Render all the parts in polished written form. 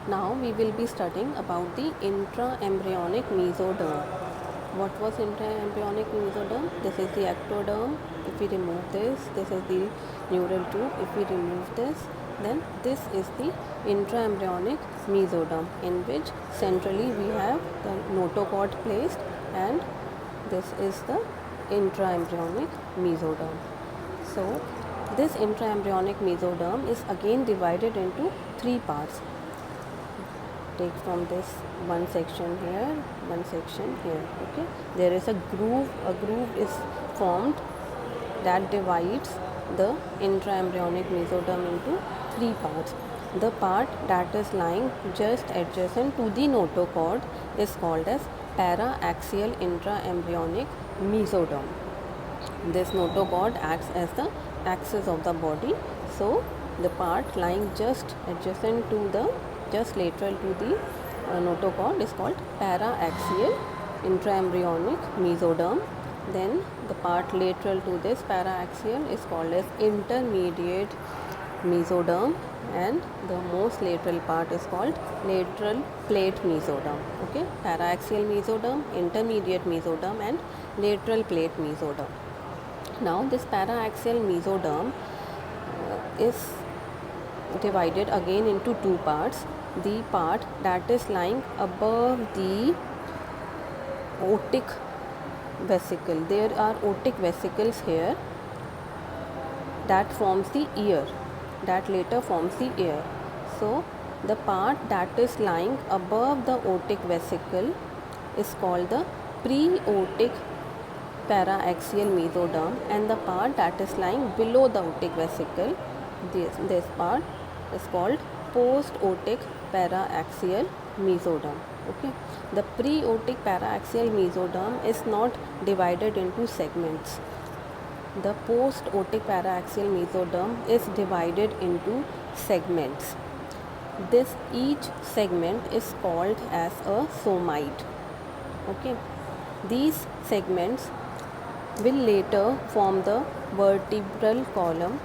Now we will be studying about the intraembryonic mesoderm. What was intraembryonic mesoderm? This is the ectoderm. If we remove this, this is the neural tube. If we remove this, then this is the intraembryonic mesoderm, in which centrally we have the notochord placed, and this is the intraembryonic mesoderm. So this intraembryonic mesoderm is again divided into three parts. Take from this one section here, one section here. Okay, there is a groove is formed that divides the intraembryonic mesoderm into three parts. The part that is lying just adjacent to the notochord is called as paraaxial intraembryonic mesoderm. This notochord acts as the axis of the body, so the part lying just adjacent to the lateral to the notochord is called paraaxial intraembryonic mesoderm. Then the part lateral to this paraaxial is called as intermediate mesoderm, and the most lateral part is called lateral plate mesoderm. Okay, paraaxial mesoderm, intermediate mesoderm, and lateral plate mesoderm. Now this paraaxial mesoderm is divided again into two parts. The part that is lying above the otic vesicle, there are otic vesicles here that forms the ear, that later forms the ear. So the part that is lying above the otic vesicle is called the preotic paraaxial mesoderm, and the part that is lying below the otic vesicle, this part is called post-otic paraaxial mesoderm. Okay, the preotic paraaxial mesoderm is not divided into segments. The post-otic paraaxial mesoderm is divided into segments. This each segment is called as a somaite. Okay, these segments will later form the vertebral column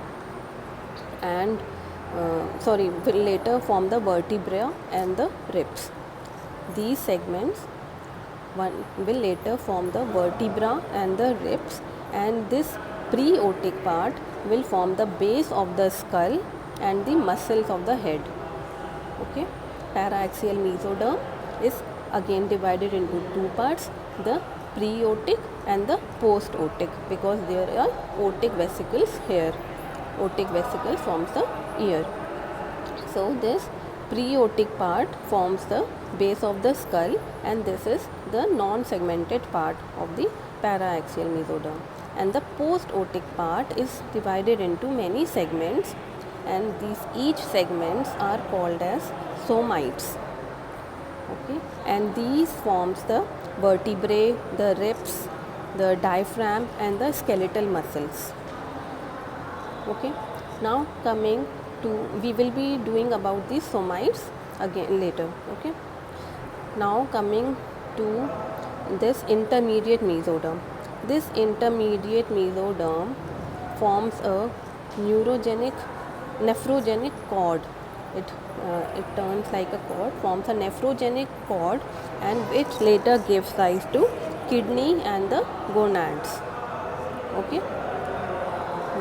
and will later form the vertebra and the ribs. These segments will later form the vertebra and the ribs, and this preotic part will form the base of the skull and the muscles of the head. Okay, paraaxial mesoderm is again divided into two parts, the preotic and the post-otic, because there are otic vesicles here. Otic vesicle forms the ear. So this preotic part forms the base of the skull, and this is the non-segmented part of the paraaxial mesoderm. And the post-otic part is divided into many segments, and these each segments are called as somites. Okay, and these forms the vertebrae, the ribs, the diaphragm, and the skeletal muscles. Okay, now coming to, we will be doing about these somites again later. Okay, now coming to this intermediate mesoderm. This intermediate mesoderm forms a nephrogenic cord. It turns like a cord, forms a nephrogenic cord, and which later gives rise to kidney and the gonads. Okay,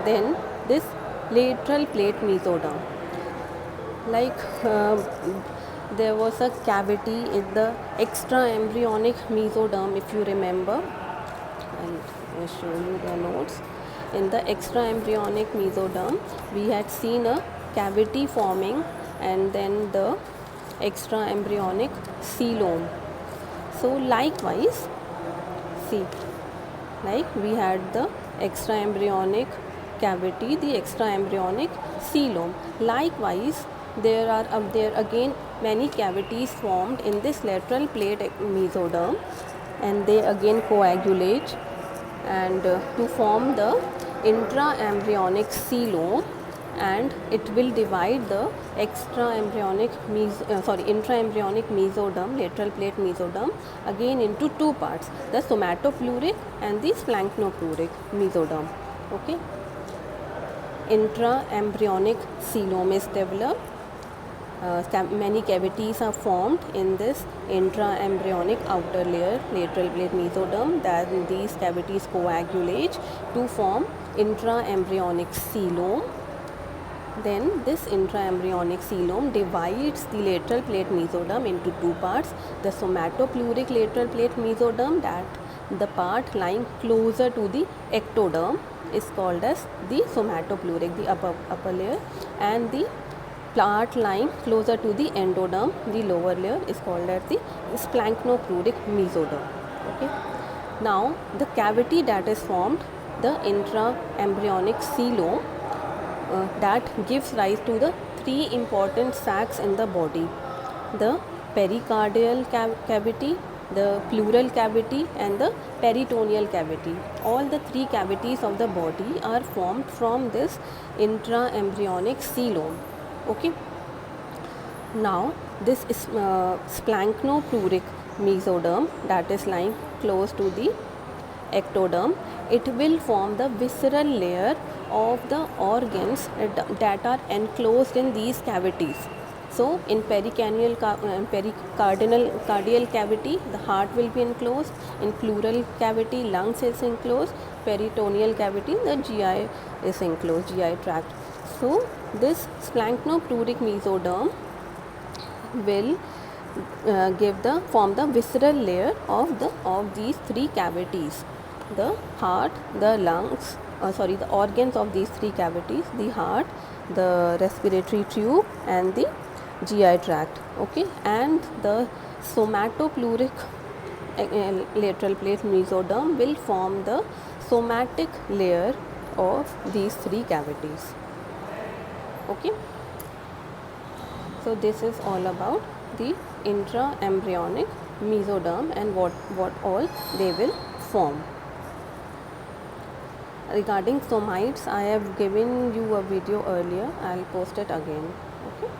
then this lateral plate mesoderm, like there was a cavity in the extraembryonic mesoderm, if you remember. I'll show you the notes. In the extraembryonic mesoderm, we had seen a cavity forming and then the extraembryonic coelom. So likewise, see, like we had the extraembryonic cavity, the extraembryonic coelom. Likewise, there are again many cavities formed in this lateral plate mesoderm, and they again coagulate and to form the intraembryonic coelom, and it will divide the intraembryonic mesoderm, lateral plate mesoderm, again into two parts, the somatopleuric and the splanchnopluric mesoderm. Okay, intraembryonic coelom is developed, many cavities are formed in this intraembryonic outer layer, lateral plate mesoderm. Then these cavities coagulate to form intraembryonic coelom. Then this intraembryonic coelom divides the lateral plate mesoderm into two parts. The somatopleuric lateral plate mesoderm, that the part lying closer to the ectoderm, is called as the somatopleuric, the upper layer, and the part lying closer to the endoderm, the lower layer, is called as the splanchnopluric mesoderm. Okay. Now the cavity that is formed, the intraembryonic coelom, that gives rise to the three important sacs in the body: the pericardial cavity, the pleural cavity, and the peritoneal cavity. All the three cavities of the body are formed from this intraembryonic coelom. Okay. Now this is splanchnopluric mesoderm, that is lying close to the ectoderm. It will form the visceral layer of the organs that are enclosed in these cavities. So in pericardial cavity, the heart will be enclosed. In pleural cavity, lungs is enclosed. Peritoneal cavity, the GI is enclosed, GI tract. So this splanchnopluric mesoderm will form the visceral layer of these three cavities: the heart, the lungs, the organs of these three cavities: the heart, the respiratory tube, and the GI tract. Okay. And the somatopleuric lateral plate mesoderm will form the somatic layer of these three cavities. Okay. So this is all about the intraembryonic mesoderm and what all they will form. Regarding somites, I have given you a video earlier. I'll post it again. Okay.